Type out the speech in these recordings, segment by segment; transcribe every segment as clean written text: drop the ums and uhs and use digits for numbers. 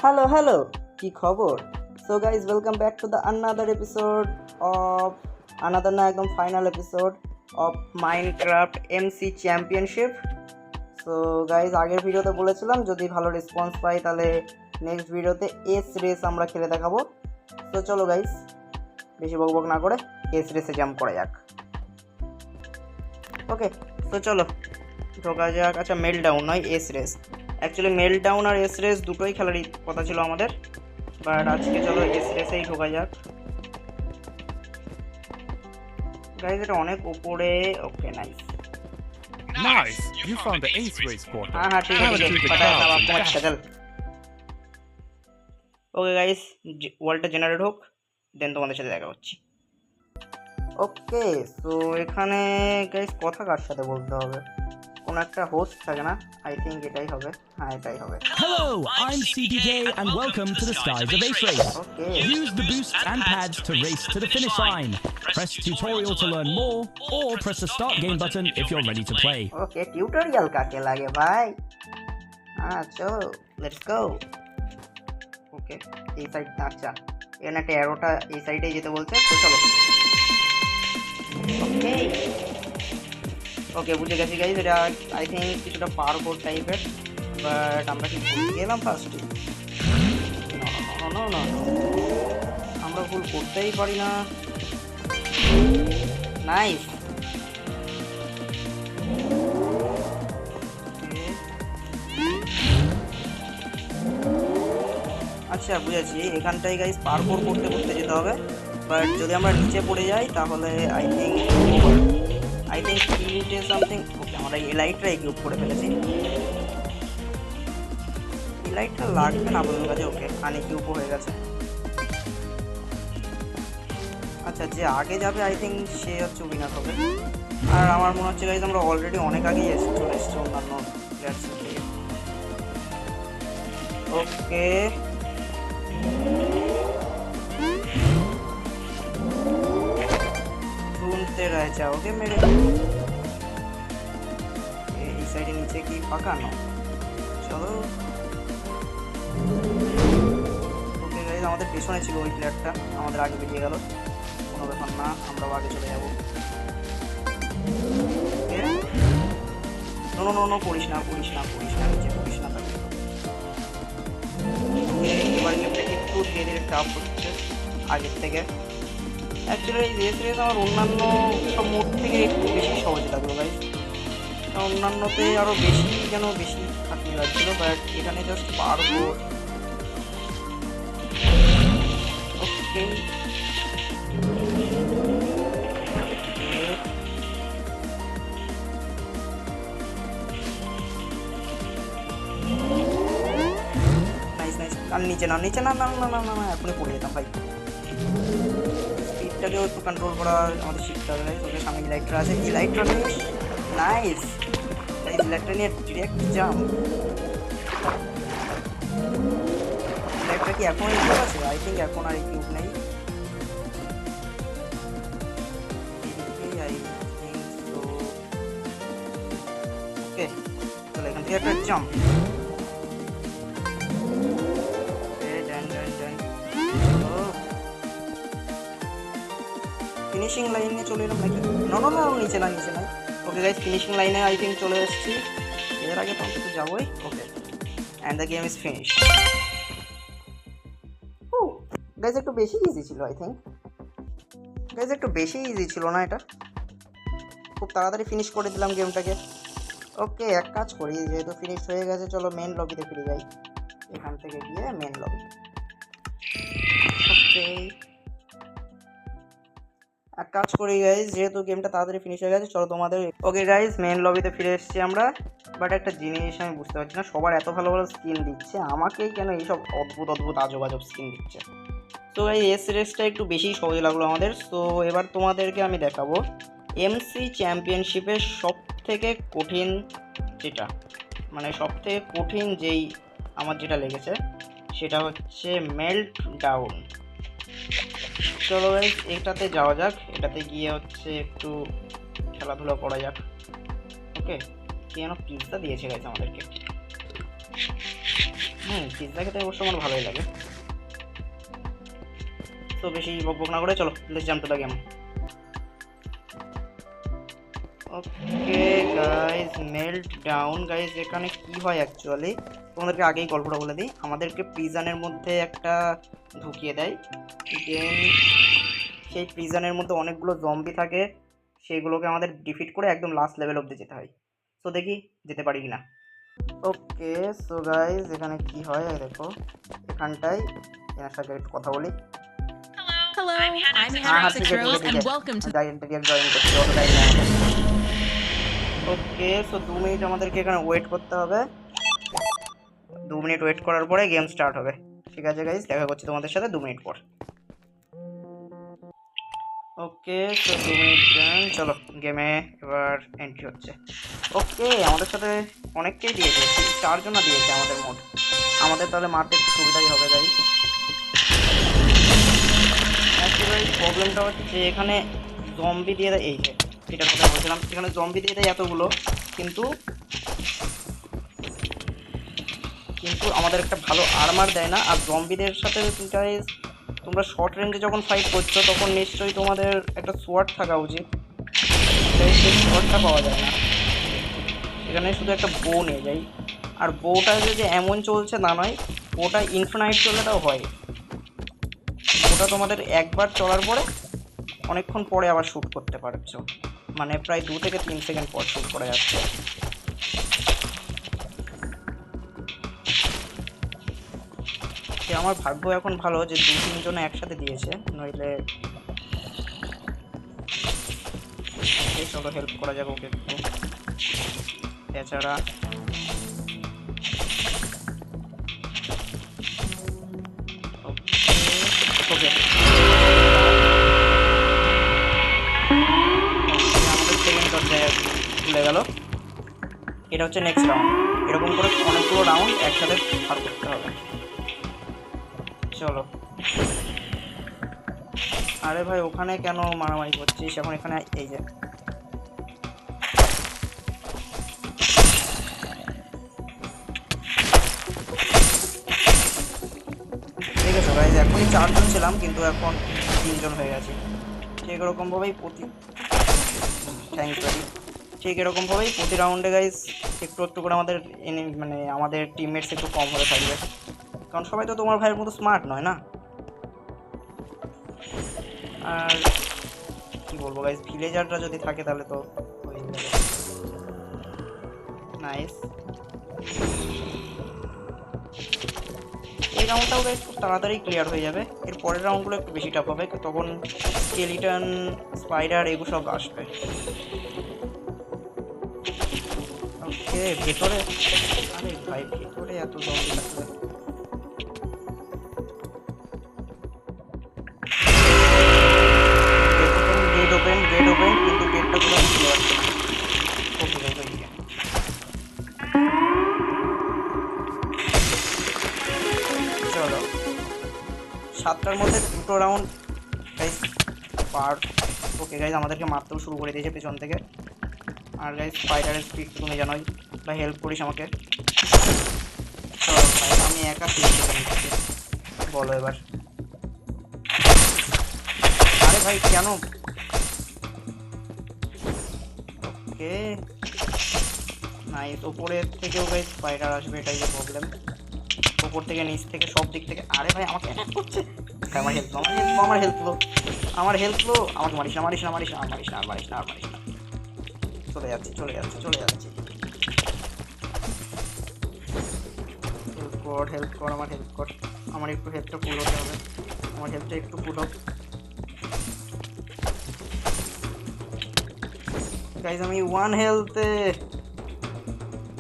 Hello কি খবর? So guys welcome back to the another episode of another না একদম final episode of Minecraft MC championship. So guys আগের ভিডিওতে বলেছিলাম যদি ভালো রেসপন্স পাই তাহলে নেক্সট ভিডিওতে এস রেস আমরা খেলে দেখাবো। তো চলো গাইজ বেশি বকবক না করে এস রেসে জাম্প করা যাক। ওকে তো চলো ঢোকা যাক। আচ্ছা মেল ডাউন নয় ace race, actually meltdown আর এস রেস দুটোই খেলারই কথা ছিল আমাদের, বাট আজকে চলো এস রেসেই ঢোকা যাক। গাইজ এটা অনেক উপরে। Okay nice. Nice! You found the ace race portal. हाँ ठीक है Travel through the पता है सब clouds आपको। and अच्छा चल ওকে গাইস ওয়ার্ল্ডটা জেনারেট হোক, দেন তোমাদের সাথে দেখা হচ্ছে। ওকে সো এখানে গাইস কথা কার সাথে বলতে হবে? কোন একটা হোস্ট থাকে না, আই থিঙ্ক এটাই হবে। হ্যাঁ এটাই হবে। Hello, I'm CDJ and welcome to the Skies of Ace Race. Okay Use the boosts and pads to race to the finish line. Press tutorial to learn more, or press the start game button if you're ready to play. Okay tutorial কাকে লাগে ভাই? হ্যাঁ চলো let's go. ওকে এই side, আচ্ছা এখানে একটা অ্যারোটা এই সাইডে যেতে বলছে, তো চলো। ওকে ওকে বুঝে গেছি গাইজ, এটা আই থিঙ্ক কিছুটা পারবোর্ড টাইপের, বাট আমরা কি ভুল গেলাম ফার্স্টে? না আমরা ভুল করতেই পারি না। নাইস। আচ্ছা বুঝেছি, এখানটাই গাইজ পারবোর্ড করতে করতে যেতে হবে, বাট যদি আমরা নিচে পড়ে যাই তাহলে আই থিঙ্ক স্পিডে সামথিং। ওকে আমরা এই লাইটটা কিউব করে ফেলেছি, এই লাইটটা লাগবে না আপনাদের কাছে। ওকে আনি কিউব হয়ে গেছে। আচ্ছা যে আগে যাবে আই থিঙ্ক সে হচ্ছে উইনার হবে। আর আমার মনে হচ্ছে গাইজ আমরা অলরেডি অনেক আগেই চলে এসেছি অন্যান্য প্লেয়ার্সের থেকে। ওকে ঢুনতে রয়েছে। ওকে মেরে এই সাইডে নিচে কি ফাঁকা না? চলো। ওকে গাইজ আমাদের পেছনে ছিল ওই প্লেয়ারটা, আমাদের আগে বেরিয়ে গেল, কোনো ব্যাপার না, আমরা আগে চলে যাবো। নো করিস না নিচে করিস না তাকে। এবার গেমটা একটু ধীরে ধীরে টাফ হচ্ছে আগের থেকে। অ্যাকচুয়ালি এই রেস আমার অন্যান্য সব মোড থেকে একটু বেশি সহজ লাগলো গাইজ, অন্যান্যতে আরও বেশি খাটনি লাগছিল, বাট এখানে জাস্ট পারবো। ওকে নাইস আর নিচে না এখনই পড়ে যেতাম ভাই। স্পিডটাকেও একটু কন্ট্রোল করা আমাদের শিখতে হবে। ওকে সামনে ইলেকট্রা আছে, ইলেকট্রা নিয়ে নাইস। এই ইলেকট্রা নিয়ে ডিরেক্ট জাম্প। ইলেকট্রা কি এখন কিউব আছে? আই থিঙ্ক এখন আর এই কিউব নেই। ওকে চলো এখান থেকে একটা জাম্প। ফিনিশিং লাইনে চলে এলাম নাকি? না নিচে না। ওকে গাইজ ফিনিশিং লাইনে আই থিঙ্ক চলে এসেছি, এর আগে তো অন্তত যাবোই। Okay and the game is finish. Oh guys একটু বেশি ইজি ছিল, আই থিঙ্ক গাইজ একটু বেশি ইজি ছিল না এটা? খুব তাড়াতাড়ি ফিনিশ করে দিলাম গেমটাকে। ওকে এক কাজ করি, যেহেতু ফিনিশ হয়ে গেছে চলো মেন লবিতে ফিরে যাই, এখান থেকে গিয়ে মেন লবি। ওকে এক কাজ করি গাইজ, যেহেতু গেমটা তাড়াতাড়ি ফিনিশ হয়ে গেছে চলো তোমাদের। ওকে গাইজ মেন লবিতে ফিরে এসেছি আমরা, বাট একটা জিনিস আমি বুঝতে পারছি না, সবার এত ভালো স্কিন দিচ্ছে, আমাকেই কেন এইসব অদ্ভুত আজব স্কিন দিচ্ছে? তো এই এস রেসটা একটু বেশি সহজ লাগলো আমাদের। তো এবার তোমাদেরকে আমি দেখাবো এমসি চ্যাম্পিয়নশিপের সব থেকে কঠিন যেটা, মানে সব থেকে কঠিন যেই আমার যেটা লেগেছে সেটা হচ্ছে মেল্ট ডাউন। চলো গাইস এটাতে যাওয়া যাক, এটাতে গিয়ে হচ্ছে একটু খেলাধুলা করা যাক। ওকে কি যেন পিৎজা দিয়েছে গাইস আমাদেরকে। পিৎজা খেতে অবশ্য আমার ভালোই লাগে। তো বেশি বকবক না করে চলো let's jump to the game. Okay guys, melt down guys, এখানে কি হয় অ্যাকচুয়ালি তোমাদেরকে আগেই গল্পটা বলে দিই। আমাদেরকে প্রিজনের মধ্যে একটা ঢুকিয়ে দেয়, দেন সেই প্রিজনের মধ্যে অনেকগুলো জম্বি থাকে, সেইগুলোকে আমাদের ডিফিট করে একদম লাস্ট লেভেল অবধি যেতে হয়। তো দেখি যেতে পারি কি না। ওকে সো গাইজ, এখানে কি হয় দেখো, এখানটায় এনার সাথে একটু কথা বলি। Hello, I'm हाँ, Hannah ठीक है, 6 Rose, ठीक and है। welcome to ডাইরেক্ট জয়েন করছি, অত টাইম নেই। ওকে সো 2 মিনিট আমাদেরকে এখানে ওয়েট করতে হবে। 2 মিনিট ওয়েট করার পরে গেম স্টার্ট হবে। ঠিক আছে গাইজ, দেখা করছি তোমাদের সাথে 2 মিনিট পর। ওকে সো 2 মিনিট ডান, চলো গেমে এবার এন্ট্রি হচ্ছে। ওকে আমাদের সাথে অনেককেই দিয়েছে, 4 জন দিয়েছে আমাদের মোট। আমাদের তাহলে মারতে একটু সুবিধাই হবে গাইজ। অ্যাকচুয়ালি প্রবলেমটা হচ্ছে এখানে জম্বি দিয়ে দেয়, এই যে এটার কথা বলছিলাম, এখানে জম্বি দিয়ে দেয় এতগুলো, কিন্তু কিন্তু আমাদের একটা ভালো আর্মার দেয় না। আর জম্বিদের সাথে guys, তোমরা শর্ট রেঞ্জে যখন ফাইট করছো তখন নিশ্চয়ই তোমাদের একটা সোয়ার্ড থাকা উচিত, সেই সোয়ার্ডটা পাওয়া যায় না। এখানে শুধু একটা বো নিয়ে যাই, আর বোটা যে এমন চলছে তা নয়, বোটা ইনফিনাইট চললেটাও হয়। ওটা তোমাদের একবার চলার পরে অনেকক্ষণ পরে আবার শ্যুট করতে পারছো, মানে প্রায় 2 থেকে 3 সেকেন্ড পর শ্যুট করা যাচ্ছে। আমার ভাগ্য এখন ভালো যে 2-3 জনে একসাথে দিয়েছে, নইলে চলো হেল্প করা যাবে ওকে একটু। এছাড়া ওকে আমাদের সেকেন্ড পর্যায়ে ভুলে গেল। এটা হচ্ছে নেক্সট রাউন্ড, এরকম করে অনেকগুলো রাউন্ড একসাথে পার করতে হবে। চলো। আরে ভাই ওখানে কেন মারামারি করছিস এখন? এখানে এই যে ঠিক আছে ভাই, এখনই 4 জন ছিলাম কিন্তু এখন 3 জন হয়ে গেছে। ঠিক এরকমভাবেই ঠিক এরকমভাবেই প্রতি রাউন্ডে গাইজ একটু একটু করে আমাদের মানে আমাদের টিমমেটস একটু কম হয়ে থাকবে, কারণ সবাই তো তোমার ভাইয়ের মতো স্মার্ট নয় না। আর কি বলবো গাইজ, ভিলেজাররা যদি থাকে তাহলে তো নাইস। এই রাউন্ডটাও গাইজ খুব তাড়াতাড়ি ক্লিয়ার হয়ে যাবে, এর পরের রাউন্ডগুলো একটু বেশি টাফ হবে, তখন স্কেলিটন, স্পাইডার এগুলো সব আসবে। ওকে ভেতরে, আরে ভাই ভেতরে এত জম্বি থাকবে। গেট ওপেন কিন্তু গেটটা পুরো খুলতে পারছে না। ওকে গাইজ ওইদিকে চলো, 7টার মধ্যে 2টো রাউন্ড গাইজ পার। ওকে গাইজ আমাদেরকে মারতেও শুরু করে দিয়েছে পেছন থেকে। আর গাইজ স্পাইডারের স্পিড তুমি জানোই, বা হেল্প করিস আমাকে। চলো ভাই আমি একা 3 সেকেন্ড বলো এবার। আরে ভাই কেন? ওকে নাইস, ওপরের থেকেও গাইজ স্পাইডার আসবে, এটাই যে প্রবলেম। ওপর থেকে নিচ থেকে সব দিক থেকে। আরে ভাই আমাকে অ্যাটাক করছে, আমার হেল্প লো, আমাকে মারিস না। চলে যাচ্ছি হেল্প কর আমার একটু হেল্পটা ফুল হতে হবে, আমার হেল্পটা একটু ফুল হোক গাইজ। আমি 1 হেলথে,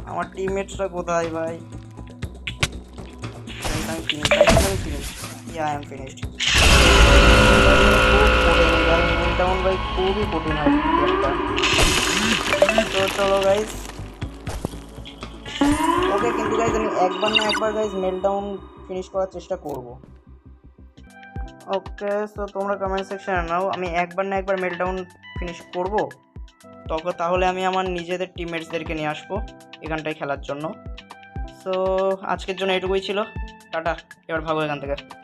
আমার টিমমেটসরা কোথায় ভাই? আমি ফিনিশড। ডাউন ভাই খুবই কঠিন হয় গেমটা। তো চলো গাইজ, ওকে কিন্তু গাইজ আমি একবার না একবার গাইজ মেল্টডাউন ফিনিশ করার চেষ্টা করব। ওকে সো তোমরা কমেন্ট সেকশনে নাও, আমি একবার না একবার মেল্টডাউন ফিনিশ করব, তাহলে আমি আমার নিজেদের টিমমেটসদেরকে নিয়ে আসবো এখানটায় খেলার জন্য। সো আজকের জন্য এটুকুই ছিল। টাটা, এবার ভাগো এখান থেকে।